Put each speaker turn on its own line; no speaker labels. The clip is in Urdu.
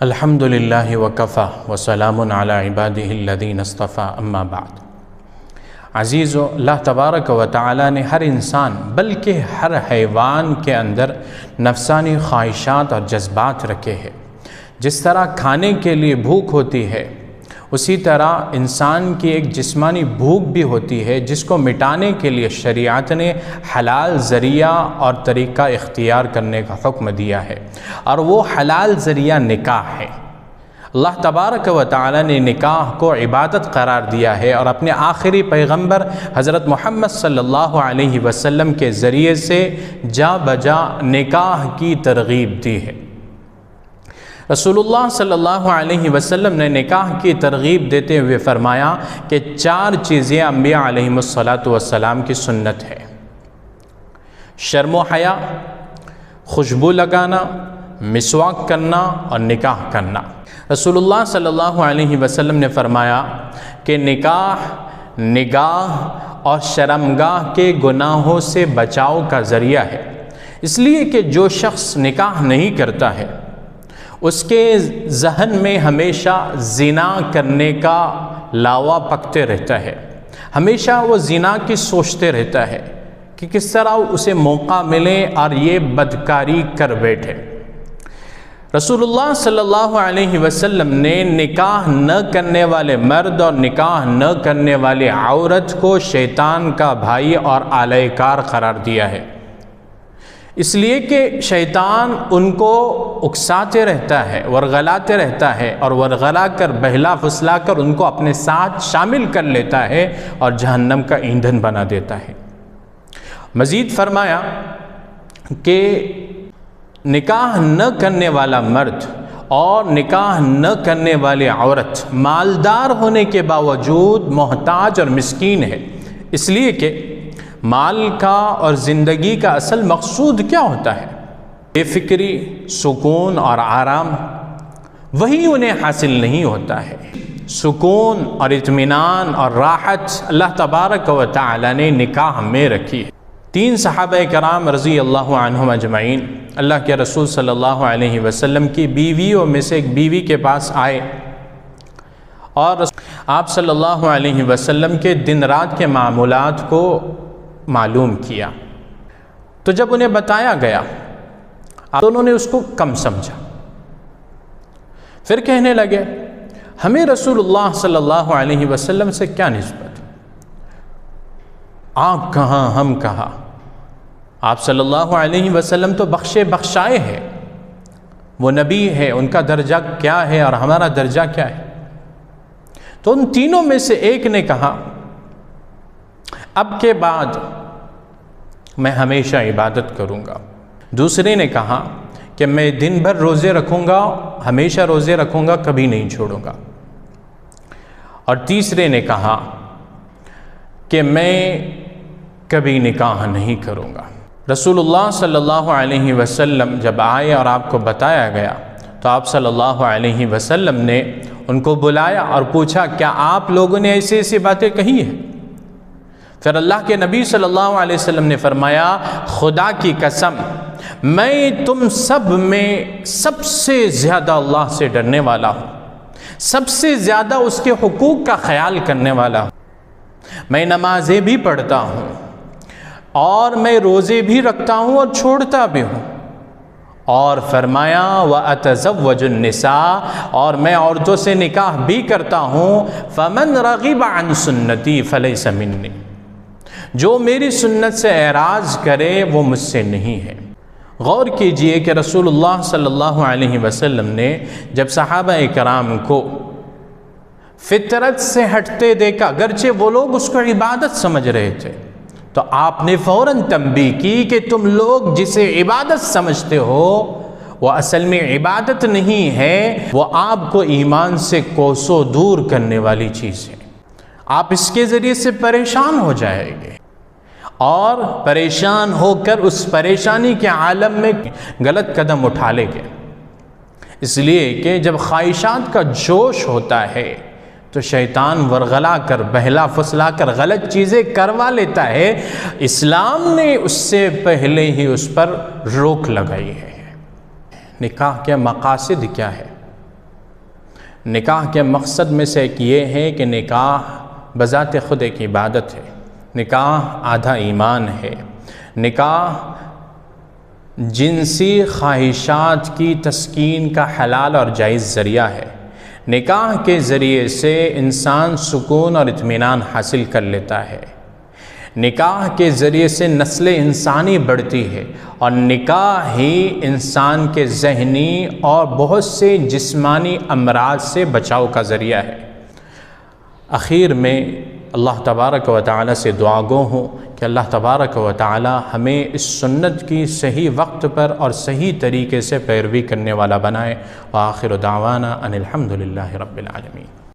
الحمدللہ وکفی وسلام علی عبادہ الذین اصطفی اما بعد۔ عزیزو، اللہ تبارک و تعالی نے ہر انسان بلکہ ہر حیوان کے اندر نفسانی خواہشات اور جذبات رکھے ہیں۔ جس طرح کھانے کے لیے بھوک ہوتی ہے، اسی طرح انسان کی ایک جسمانی بھوک بھی ہوتی ہے، جس کو مٹانے کے لیے شریعت نے حلال ذریعہ اور طریقہ اختیار کرنے کا حکم دیا ہے، اور وہ حلال ذریعہ نکاح ہے۔ اللہ تبارک و تعالی نے نکاح کو عبادت قرار دیا ہے، اور اپنے آخری پیغمبر حضرت محمد صلی اللہ علیہ وسلم کے ذریعے سے جا بجا نکاح کی ترغیب دی ہے۔ رسول اللہ صلی اللہ علیہ وسلم نے نکاح کی ترغیب دیتے ہوئے فرمایا کہ 4 چیزیں انبیاء علیہم السلام کی سنت ہے: شرم و حیا، خوشبو لگانا، مسواک کرنا اور نکاح کرنا۔ رسول اللہ صلی اللہ علیہ وسلم نے فرمایا کہ نگاہ اور شرمگاہ کے گناہوں سے بچاؤ کا ذریعہ ہے، اس لیے کہ جو شخص نکاح نہیں کرتا ہے، اس کے ذہن میں ہمیشہ زنا کرنے کا لاوا پکتے رہتا ہے، ہمیشہ وہ زنا کی سوچتے رہتا ہے کہ کس طرح اسے موقع ملے اور یہ بدکاری کر بیٹھے۔ رسول اللہ صلی اللہ علیہ وسلم نے نکاح نہ کرنے والے مرد اور نکاح نہ کرنے والے عورت کو شیطان کا بھائی اور آلۂ کار قرار دیا ہے، اس لیے کہ شیطان ان کو اکساتے رہتا ہے، ورغلاتے رہتا ہے، اور ورغلا کر بہلا پھسلا کر ان کو اپنے ساتھ شامل کر لیتا ہے اور جہنم کا ایندھن بنا دیتا ہے۔ مزید فرمایا کہ نکاح نہ کرنے والا مرد اور نکاح نہ کرنے والی عورت مالدار ہونے کے باوجود محتاج اور مسکین ہے، اس لیے کہ مال کا اور زندگی کا اصل مقصود کیا ہوتا ہے؟ بے فکری، سکون اور آرام، وہی انہیں حاصل نہیں ہوتا ہے۔ سکون اور اطمینان اور راحت اللہ تبارک و تعالی نے نکاح میں رکھی ہے۔ 3 صحابہ کرام رضی اللہ عنہم اجمعین اللہ کے رسول صلی اللہ علیہ وسلم کی بیویوں میں سے ایک بیوی کے پاس آئے اور آپ صلی اللہ علیہ وسلم کے دن رات کے معمولات کو معلوم کیا، تو جب انہیں بتایا گیا تو انہوں نے اس کو کم سمجھا، پھر کہنے لگے ہمیں رسول اللہ صلی اللہ علیہ وسلم سے کیا نسبت، آپ کہاں ہم کہاں، آپ صلی اللہ علیہ وسلم تو بخشے بخشائے ہیں، وہ نبی ہے، ان کا درجہ کیا ہے اور ہمارا درجہ کیا ہے۔ تو ان تینوں میں سے ایک نے کہا اب کے بعد میں ہمیشہ عبادت کروں گا، دوسرے نے کہا کہ میں دن بھر روزے رکھوں گا، ہمیشہ روزے رکھوں گا، کبھی نہیں چھوڑوں گا، اور تیسرے نے کہا کہ میں کبھی نکاح نہیں کروں گا۔ رسول اللہ صلی اللہ علیہ وسلم جب آئے اور آپ کو بتایا گیا تو آپ صلی اللہ علیہ وسلم نے ان کو بلایا اور پوچھا کیا آپ لوگوں نے ایسی ایسی باتیں کہی ہیں؟ پھر اللہ کے نبی صلی اللہ علیہ وسلم نے فرمایا خدا کی قسم میں تم سب میں سب سے زیادہ اللہ سے ڈرنے والا ہوں، سب سے زیادہ اس کے حقوق کا خیال کرنے والا ہوں، میں نمازیں بھی پڑھتا ہوں اور میں روزے بھی رکھتا ہوں اور چھوڑتا بھی ہوں، اور فرمایا وَأَتَزَوَّجُ النِّسَاءَ اور میں عورتوں سے نکاح بھی کرتا ہوں، فَمَنْ رَغِبَ عَنْ سُنَّتِي فَلَيْسَ مِنِّي جو میری سنت سے اعراض کرے وہ مجھ سے نہیں ہے۔ غور کیجئے کہ رسول اللہ صلی اللہ علیہ وسلم نے جب صحابہ کرام کو فطرت سے ہٹتے دیکھا، اگرچہ وہ لوگ اس کو عبادت سمجھ رہے تھے، تو آپ نے فوراً تنبیہ کی کہ تم لوگ جسے عبادت سمجھتے ہو وہ اصل میں عبادت نہیں ہے، وہ آپ کو ایمان سے کوسوں دور کرنے والی چیز ہے، آپ اس کے ذریعے سے پریشان ہو جائیں گے، اور پریشان ہو کر اس پریشانی کے عالم میں غلط قدم اٹھا لیں گے، اس لیے کہ جب خواہشات کا جوش ہوتا ہے تو شیطان ورغلا کر بہلا پھسلا کر غلط چیزیں کروا لیتا ہے۔ اسلام نے اس سے پہلے ہی اس پر روک لگائی ہے۔ نکاح کے مقاصد کیا ہے؟ نکاح کے مقصد میں سے ایک یہ ہے کہ نکاح بذات خود ایک عبادت ہے، نکاح آدھا ایمان ہے، نکاح جنسی خواہشات کی تسکین کا حلال اور جائز ذریعہ ہے۔ نکاح کے ذریعے سے انسان سکون اور اطمینان حاصل کر لیتا ہے، نکاح کے ذریعے سے نسل انسانی بڑھتی ہے، اور نکاح ہی انسان کے ذہنی اور بہت سے جسمانی امراض سے بچاؤ کا ذریعہ ہے۔ اخیر میں اللہ تبارک و تعالی سے دعا گو ہوں کہ اللہ تبارک و تعالی ہمیں اس سنت کی صحیح وقت پر اور صحیح طریقے سے پیروی کرنے والا بنائے۔ وآخر دعوانا ان الحمد للہ رب العالمین۔